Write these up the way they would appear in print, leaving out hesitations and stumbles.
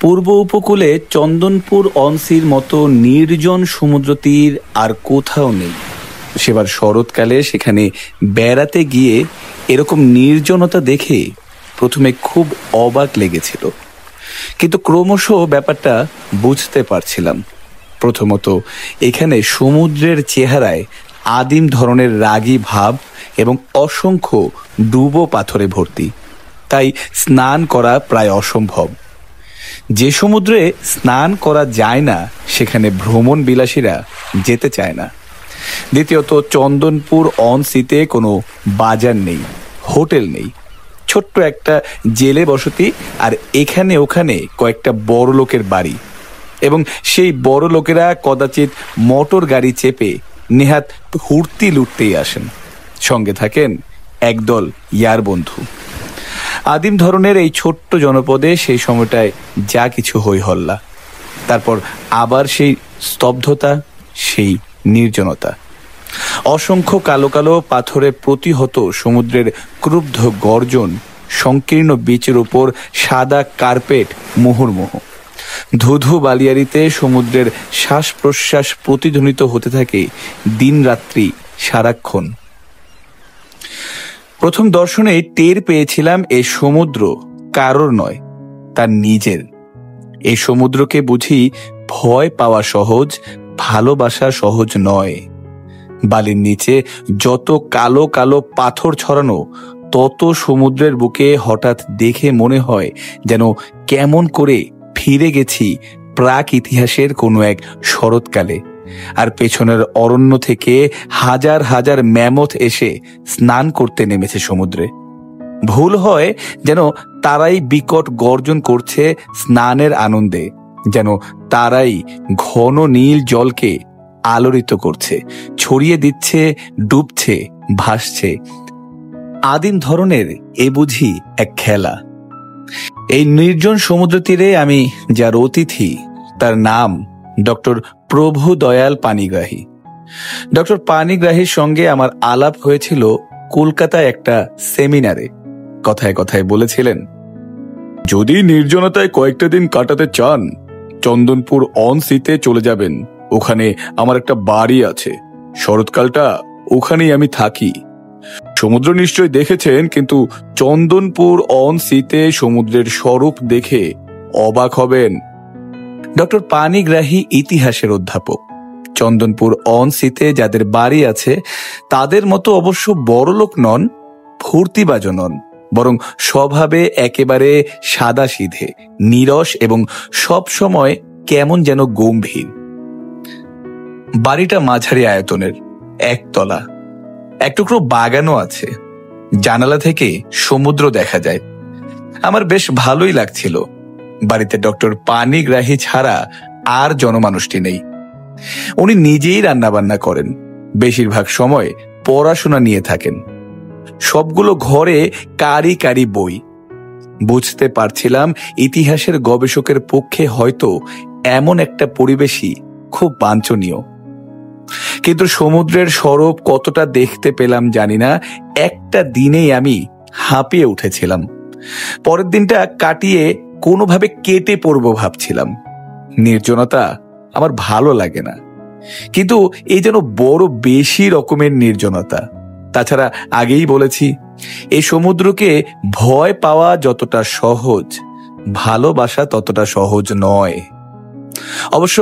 পূর্ব উপকূলে চন্দনপুর অনসির মতো নির্জন সমুদ্র তীর আর কোথাও নেই। সেবার শরৎকালে সেখানে বেড়াতে গিয়ে এরকম নির্জনতা দেখে প্রথমে খুব অবাক লেগেছিল, কিন্তু ক্রমশ ব্যাপারটা বুঝতে পারছিলাম। প্রথমত, এখানে সমুদ্রের চেহারায় আদিম ধরনের রাগী ভাব এবং অসংখ্য ডুবো পাথরে ভর্তি, তাই স্নান করা প্রায় অসম্ভব। যে সমুদ্রে স্নান করা যায় না সেখানে ভ্রমণ বিলাসীরা যেতে চায় না। দ্বিতীয়ত, চন্দনপুর অনসিতে কোনো বাজার নেই, হোটেল নেই, ছোট্ট একটা জেলে বসতি, আর এখানে ওখানে কয়েকটা বড় লোকের বাড়ি, এবং সেই বড় লোকেরা কদাচিৎ মোটর গাড়ি চেপে নেহাত হুড়তি লুটতেই আসেন। সঙ্গে থাকেন একদল ইয়ার বন্ধু। আদিম ধরনের এই ছোট্ট জনপদে সেই সময়টায় যা কিছু হই হল্লা, তারপর আবার সেই স্তব্ধতা, সেই নির্জনতা। অসংখ্য কালো কালো পাথরে প্রতিহত সমুদ্রের ক্রুব্ধ গর্জন, সংকীর্ণ বিচের উপর সাদা কার্পেট মুহুর্মুহু। ধুধু বালিয়ারিতে সমুদ্রের শ্বাস প্রশ্বাস প্রতিধ্বনিত হতে থাকে দিন রাত্রি সারাক্ষণ। প্রথম দর্শনে টের পেয়েছিলাম এ সমুদ্র কারোর নয়, তার নিজের। এই সমুদ্রকে বুঝি ভয় পাওয়া সহজ, ভালোবাসা সহজ নয়। বালির নিচে যত কালো কালো পাথর ছড়ানো, তত সমুদ্রের বুকে হঠাৎ দেখে মনে হয় যেন কেমন করে ফিরে গেছি প্রাক ইতিহাসের কোনো এক শরৎকালে, আর পেছনের অরণ্য থেকে হাজার হাজার ম্যামথ এসে স্নান করতে নেমেছে সমুদ্রে। ভুল হয় যেন তারাই বিকট গর্জন করছে স্নানের আনন্দে, যেন তারাই ঘন নীল জলকে আলোড়িত করছে, ছড়িয়ে দিচ্ছে, ডুবছে, ভাসছে। আদিম ধরনের এ বুঝি এক খেলা। এই নির্জন সমুদ্র তীরে আমি যার অতিথি, তার নাম ডক্টর প্রভু দয়াল পানিগ্রাহী। ডক্টর পানিগ্রাহীর সঙ্গে আমার আলাপ হয়েছিল কলকাতায় একটা সেমিনারে। কথায় কথায় বলেছিলেন, যদি নির্জনতায় কয়েকটা দিন কাটাতে চান, চন্দনপুর অনসিতে চলে যাবেন। ওখানে আমার একটা বাড়ি আছে, শরৎকালটা ওখানেই আমি থাকি। সমুদ্র নিশ্চয় দেখেছেন, কিন্তু চন্দনপুর অনসিতে সমুদ্রের স্বরূপ দেখে অবাক হবেন। ডক্টর পানিগ্রাহী ইতিহাসের অধ্যাপক। চন্দনপুর অনসিতে যাদের বাড়ি আছে তাদের মতো অবশ্য বড়লোক নন, ফুর্তিবাজও নন, বরং স্বভাবে একেবারে সাদাসিধে, নীরস এবং সব সময় কেমন যেন গম্ভীর। বাড়িটা মাঝারি আয়তনের, একতলা, এক টুকরো বাগানও আছে। জানালা থেকে সমুদ্র দেখা যায়। আমার বেশ ভালোই লাগছিল। বাড়িতে ডক্টর পানিগ্রাহী ছাড়া আর জনমানুষটি নেই। উনি নিজেই রান্নাবান্না করেন, বেশিরভাগ সময় পড়াশোনা নিয়ে থাকেন। সবগুলো ঘরে কারি কারি বই। বুঝতে পারছিলাম ইতিহাসের গবেষকের পক্ষে হয়তো এমন একটা পরিবেশই খুব বাঞ্ছনীয়। কিন্তু সমুদ্রের স্বরূপ কতটা দেখতে পেলাম জানি না, একটা দিনেই আমি হাঁপিয়ে উঠেছিলাম। পরের দিনটা কাটিয়ে কোনোভাবে কেটে পড়ব ভাবছিলাম। নির্জনতা আমার ভালো লাগে না, কিন্তু এই যেন বড় বেশি রকমের নির্জনতা। তাছাড়া আগেই বলেছি, এই সমুদ্রকে ভয় পাওয়া যতটা সহজ, ভালোবাসা ততটা সহজ নয়। অবশ্য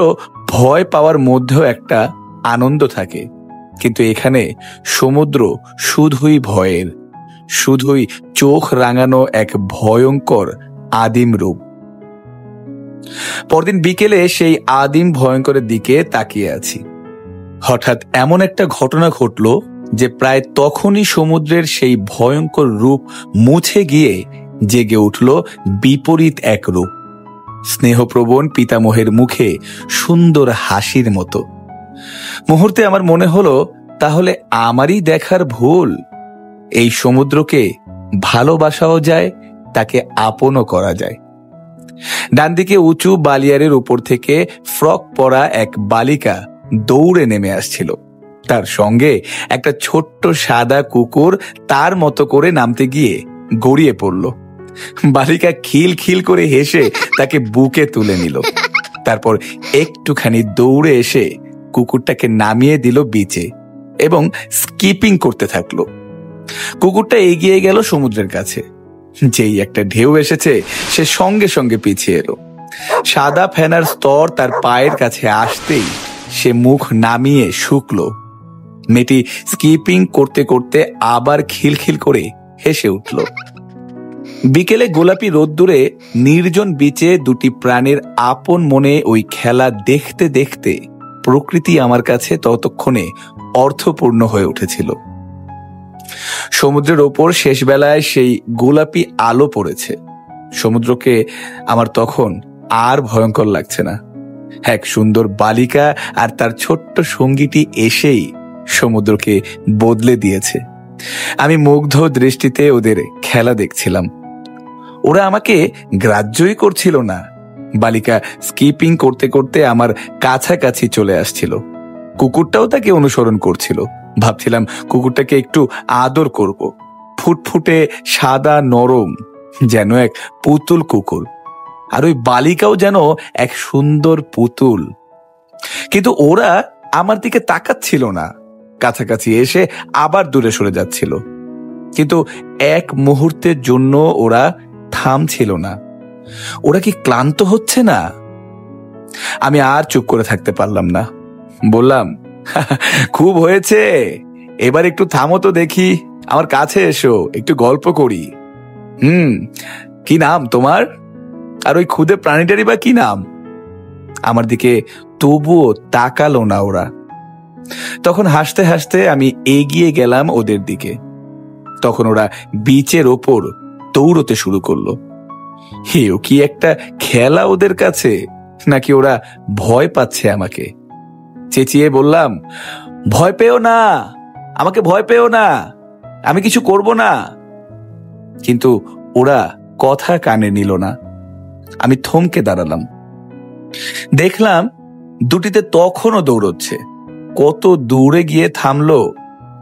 ভয় পাওয়ার মধ্যেও একটা আনন্দ থাকে, কিন্তু এখানে সমুদ্র শুধুই ভয়ের, শুধুই চোখ রাঙানো এক ভয়ঙ্কর আদিম রূপ। পরদিন বিকেলে সেই আদিম ভয়ঙ্করের দিকে তাকিয়ে আছি। হঠাৎ এমন একটা ঘটনা ঘটল যে প্রায় তখনই সমুদ্রের সেই ভয়ঙ্কর রূপ মুছে গিয়ে জেগে উঠল বিপরীত এক রূপ, স্নেহপ্রবণ পিতামহের মুখে সুন্দর হাসির মতো। মুহূর্তে আমার মনে হলো, তাহলে আমারই দেখার ভুল। এই সমুদ্রকে ভালোবাসাও যায়, তাকে আপনও করা যায়। ডান দিকে উঁচু বালিয়ারের উপর থেকে ফ্রক পরা এক বালিকা দৌড়ে নেমে আসছিল। তার সঙ্গে একটা ছোট্ট সাদা কুকুর তার মতো করে নামতে গিয়ে গড়িয়ে পড়ল। বালিকা খিল খিল করে হেসে তাকে বুকে তুলে নিল। তারপর একটুখানি দৌড়ে এসে কুকুরটাকে নামিয়ে দিল বিচে এবং স্কিপিং করতে থাকলো। কুকুরটা এগিয়ে গেল সমুদ্রের কাছে। যেই একটা ঢেউ এসেছে সে সঙ্গে সঙ্গে পিছিয়ে এলো। সাদা ফেনার স্তর তার পায়ের কাছে আসতেই সে মুখ নামিয়ে শুকলো। মেয়েটি স্কিপিং করতে করতে আবার খিলখিল করে হেসে উঠল। বিকেলে গোলাপি রোদ্দুরে নির্জন বিচে দুটি প্রাণীর আপন মনে ওই খেলা দেখতে দেখতে প্রকৃতি আমার কাছে ততক্ষণে অর্থপূর্ণ হয়ে উঠেছিল। সমুদ্রের ওপর শেষ বেলায় সেই গোলাপি আলো পড়েছে। সমুদ্রকে আমার তখন আর ভয়ঙ্কর লাগছে না। এক সুন্দর বালিকা আর তার ছোট্ট সঙ্গীটি এসেই সমুদ্রকে বদলে দিয়েছে। আমি মুগ্ধ দৃষ্টিতে ওদের খেলা দেখছিলাম। ওরা আমাকে গ্রাহ্যই করছিল না। বালিকা স্কিপিং করতে করতে আমার কাছাকাছি চলে আসছিল। কুকুরটাও তাকে অনুসরণ করছিল। ভাবছিলাম কুকুরটাকে একটু আদর করব। ফুটফুটে সাদা নরম, যেন এক পুতুল কুকুর। আর ওই বালিকাও যেন এক সুন্দর পুতুল। কিন্তু ওরা আমার দিকে তাকাচ্ছিল না। কাছাকাছি এসে আবার দূরে সরে যাচ্ছিল। কিন্তু এক মুহূর্তের জন্য ওরা থামছিল না। ওরা কি ক্লান্ত হচ্ছে না? আমি আর চুপ করে থাকতে পারলাম না। বললাম, খুব হয়েছে, এবার একটু থামো তো দেখি, আমার কাছে এসো, একটু গল্প করি। কি নাম তোমার? আর ওই ক্ষুদে প্রাণীটারই বা কি নাম? আমার দিকে তবুও তাকালো না ওরা। তখন হাসতে হাসতে আমি এগিয়ে গেলাম ওদের দিকে। তখন ওরা বিচের ওপর দৌড়তে শুরু করলো। হেও কি একটা খেলা ওদের কাছে, নাকি ওরা ভয় পাচ্ছে আমাকে? চেঁচিয়ে বললাম, ভয় পেও না, আমাকে ভয় পেও না, আমি কিছু করব না। কিন্তু ওরা কথা কানে নিল না। আমি থমকে দাঁড়ালাম। দেখলাম দুটিতে তখনও দৌড়চ্ছে। কত দূরে গিয়ে থামলো।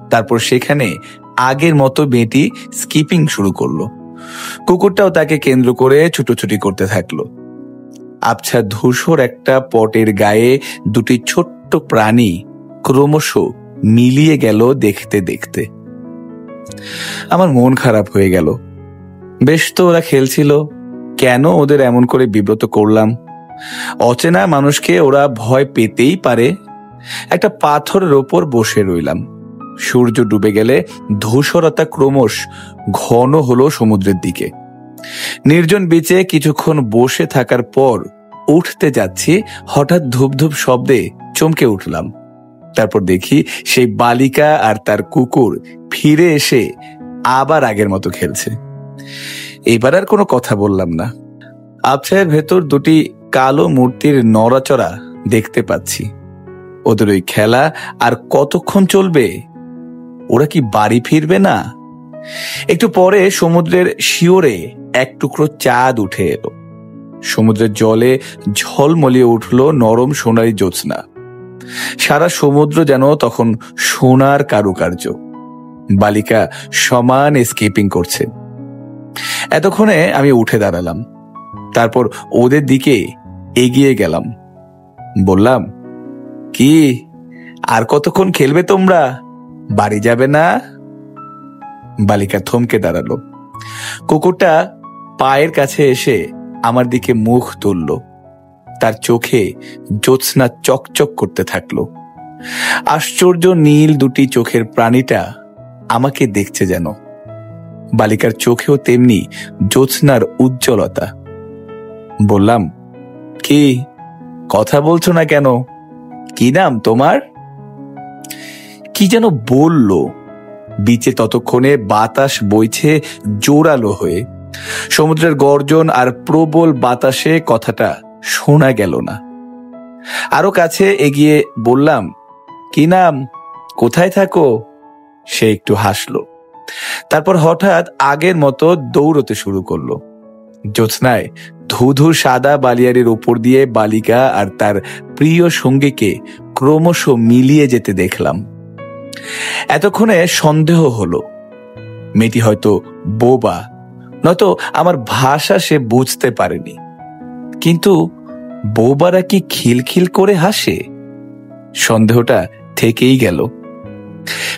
তারপর সেখানে আগের মতো মেয়েটি স্কিপিং শুরু করলো। কুকুরটাও তাকে কেন্দ্র করে ছুটোছুটি করতে থাকলো। আবছা ধূসর একটা পটের গায়ে দুটি ছোট্ট প্রাণী ক্রমশ মিলিয়ে গেল দেখতে দেখতে। আমার মন খারাপ হয়ে গেল। বেশ তো ওরা খেলছিল, কেন ওদের এমন করে বিব্রত করলাম? অচেনা মানুষকে ওরা ভয় পেতেই পারে। একটা পাথরের ওপর বসে রইলাম। সূর্য ডুবে গেলে ধূসরতা ক্রমশ ঘন হলো সমুদ্রের দিকে। নির্জন বিচে কিছুক্ষণ বসে থাকার পর উঠতে যাচ্ছি, হঠাৎ ধূপধূপ শব্দে চমকে উঠলাম। তারপর দেখি সেই বালিকা আর তার কুকুর ফিরে এসে আবার আগের মতো খেলছে। এবার আর কোনো কথা বললাম না। আবছায়ের ভেতর দুটি কালো মূর্তির নড়াচড়া দেখতে পাচ্ছি। ওদের ওই খেলা আর কতক্ষণ চলবে? ওরা কি বাড়ি ফিরবে না? একটু পরে সমুদ্রের শিওরে এক টুকরো চাঁদ উঠে এলো। সমুদ্রের জলে ঝলমলিয়ে উঠল নরম সোনালি জ্যোৎস্না। সারা সমুদ্র যেন তখন সোনার কারুকার্য। বালিকা সমান স্কিপিং করছে। এতক্ষণে আমি উঠে দাঁড়ালাম। তারপর ওদের দিকে এগিয়ে গেলাম। বললাম, কি আর কতক্ষণ খেলবে তোমরা? বাড়ি যাবে না? বালিকা থমকে দাঁড়ালো। কুকুরটা পায়ের কাছে এসে আমার দিকে মুখ তুলল। তার চোখে জ্যোৎস্না চকচক করতে থাকলো। আশ্চর্য নীল দুটি চোখের প্রাণীটা আমাকে দেখছে যেন। বালিকার চোখেও তেমনি জ্যোৎস্নার উজ্জ্বলতা। বললাম, কি কথা বলছো না কেন? কি নাম তোমার? কি যেন বলল। বিচে ততক্ষণে বাতাস বইছে জোরালো হয়ে। সমুদ্রের গর্জন আর প্রবল বাতাসে কথাটা শোনা গেল না। আরো কাছে এগিয়ে বললাম, কি নাম, কোথায় থাকো? সে একটু হাসলো। তারপর হঠাৎ আগের মতো দৌড়তে শুরু করলো। জ্যোৎস্নায় ধূধু সাদা বালিয়ারের উপর দিয়ে বালিকা আর তার প্রিয় সঙ্গীকে ক্রমশ মিলিয়ে যেতে দেখলাম। এতক্ষণে সন্দেহ হলো মেয়েটি হয়তো বোবা, নয়তো আমার ভাষা সে বুঝতে পারেনি। কিন্তু বৌবারা কি খিলখিল করে হাসে? সন্দেহটা থেকেই গেল।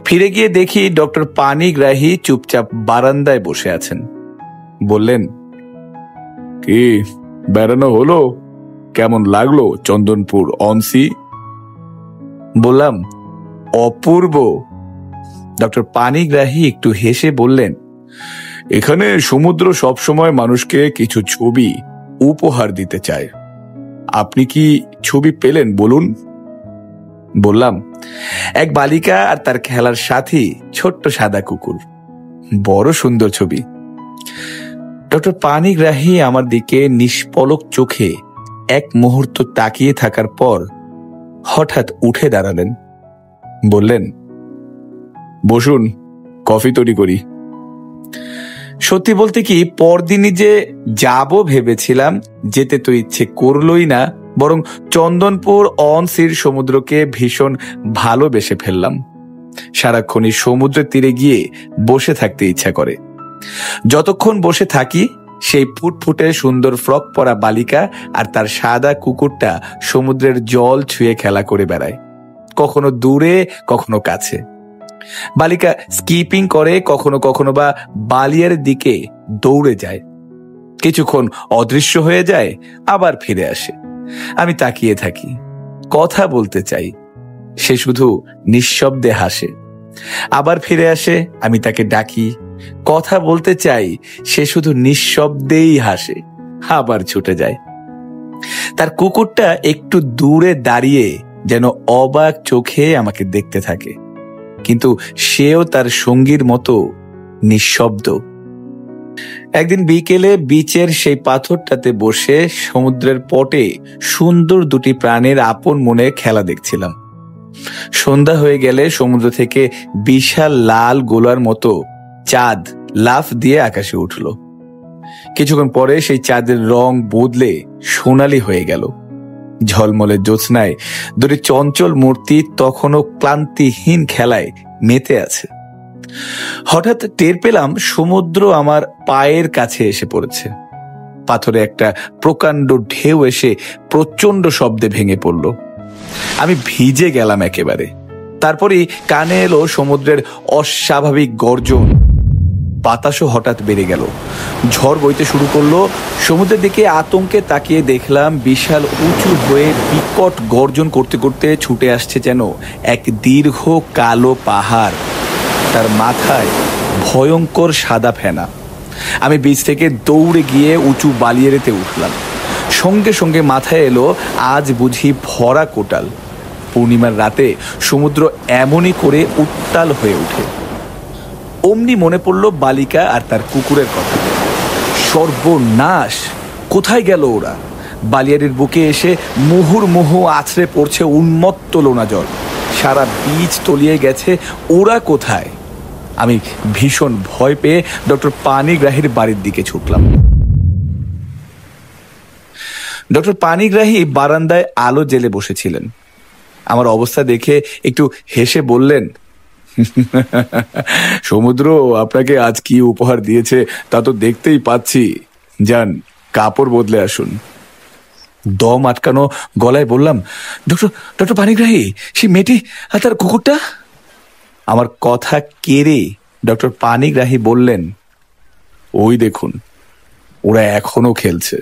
ফিরে গিয়ে দেখি ডক্টর পানিগ্রাহী চুপচাপ বারান্দায় বসে আছেন। বললেন, কি বেড়ানো হলো? কেমন লাগলো চন্দনপুর অনসি? বললাম, অপূর্ব। ডক্টর পানিগ্রাহী একটু হেসে বললেন, এখানে সমুদ্র সবসময় মানুষকে কিছু ছবি উপহার দিতে চায়। আপনি কি ছবি পেলেন বলুন? বললাম, এক বালিকা আর তার খেলার সাথী ছোট্ট সাদা কুকুর। বড় সুন্দর ছবি। ডক্টর পানিগ্রাহী আমার দিকে নিষ্পলক চোখে এক মুহূর্ত তাকিয়ে থাকার পর হঠাৎ উঠে দাঁড়ালেন। বললেন, বসুন, কফি তৈরি করি। সত্যি বলতে কি, পরদিনই যে যাব ভেবেছিলাম, যেতে তো ইচ্ছে করলই না, বরং চন্দনপুর অনসির সমুদ্রকে ভীষণ ভালোবেসে ফেললাম। সারাক্ষণই সমুদ্রের তীরে গিয়ে বসে থাকতে ইচ্ছা করে। যতক্ষণ বসে থাকি, সেই ফুটফুটে সুন্দর ফ্রক পরা বালিকা আর তার সাদা কুকুরটা সমুদ্রের জল ছুঁয়ে খেলা করে বেড়ায়, কখনো দূরে কখনো কাছে। বালিকা স্কিপিং করে, কখনো কখনো বা বালিয়ার দিকে দৌড়ে যায়, কিছুক্ষণ অদৃশ্য হয়ে যায়, আবার ফিরে আসে। আমি তাকিয়ে থাকি, কথা বলতে চাই, সে শুধু নিঃশব্দে হাসে। আবার ফিরে আসে, আমি তাকে ডাকি, কথা বলতে চাই, সে শুধু নিঃশব্দেই হাসে, আবার ছুটে যায়। তার কুকুরটা একটু দূরে দাঁড়িয়ে যেন অবাক চোখে আমাকে দেখতে থাকে, কিন্তু সেও তার সঙ্গীর মতো নিঃশব্দ। একদিন বিকেলে বিচের সেই পাথরটাতে বসে সমুদ্রের পটে সুন্দর দুটি প্রাণীর আপন মনে খেলা দেখছিলাম। সন্ধ্যা হয়ে গেলে সমুদ্র থেকে বিশাল লাল গোলার মতো চাঁদ লাফ দিয়ে আকাশে উঠল। কিছুক্ষণ পরে সেই চাঁদের রং বদলে সোনালি হয়ে গেল। ঝলমলে জ্যোৎস্নায় দুটি চঞ্চল মূর্তি তখনও ক্লান্তিহীন খেলায় মেতে আছে। হঠাৎ টের পেলাম সমুদ্র আমার পায়ের কাছে এসে পড়েছে। পাথরে একটা প্রকাণ্ড ঢেউ এসে প্রচন্ড শব্দে ভেঙে পড়ল। আমি ভিজে গেলাম একেবারে। তারপরেই কানে এলো সমুদ্রের অস্বাভাবিক গর্জন। বাতাসও হঠাৎ বেড়ে গেল, ঝড় বইতে শুরু করলো। সমুদ্রের দিকে আতঙ্কে তাকিয়ে দেখলাম বিশাল উঁচু হয়ে বিকট গর্জন করতে করতে ছুটে আসছে যেন এক দীর্ঘ কালো পাহাড়, তার মাথায় ভয়ঙ্কর সাদা ফেনা। আমি বীচ থেকে দৌড়ে গিয়ে উঁচু বালিয়াড়িতে উঠলাম। সঙ্গে সঙ্গে মাথায় এলো, আজ বুঝি ভরা কোটাল। পূর্ণিমার রাতে সমুদ্র এমনই করে উত্তাল হয়ে ওঠে। অমনি মনে পড়ল বালিকা আর তার কুকুরের কথা। সর্বনাশ, কোথায় গেল ওরা? বালিয়াড়ির বুকে এসে মুহুর্মুহু আছড়ে পড়ছে উন্মত্ত লোনা জল। সারা বীজ তলিয়ে গেছে, ওরা কোথায়? আমি ভীষণ ভয় পেয়ে ডক্টর পানিগ্রাহীর বাড়ির দিকে ছুটলাম। ডক্টর পানিগ্রাহী বারান্দায় আলো জেলে বসেছিলেন। আমার অবস্থা দেখে একটু হেসে বললেন, সমুদ্র আপনাকে আজ কি উপহার দিয়েছে তা তো দেখতেই পাচ্ছি। যান, কাপড় বদলে আসুন। দম আটকানো গলায় বললাম, ডক্টর ডক্টর পানিগ্রাহী, সেই মেয়েটি আর তার কুকুরটা? আমার কথা কেড়ে ডক্টর পানিগ্রাহী বললেন, ওই দেখুন, ওরা এখনো খেলছে।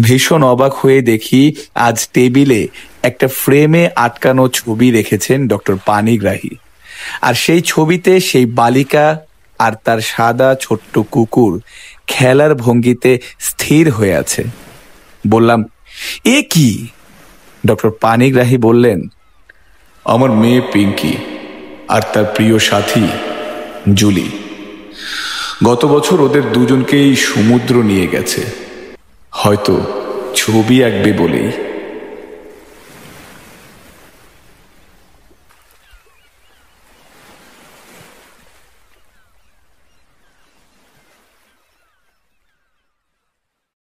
ভীষণ অবাক হয়ে দেখি আজ টেবিলে একটা ফ্রেমে আটকানো ছবি রেখেছেন ডক্টর পানিগ্রাহী, আর সেই ছবিতে সেই বালিকা আর তার সাদা ছোট্ট কুকুর খেলার ভঙ্গিতে স্থির হয়ে আছে। বললাম, এ কি? ডক্টর পানিগ্রাহী বললেন, আমার মেয়ে পিঙ্কি আর তার প্রিয় সাথী জুলি। গত বছর ওদের দুজনকেই সমুদ্র নিয়ে গেছে, হয়তো ছবি আঁকবে বলেই।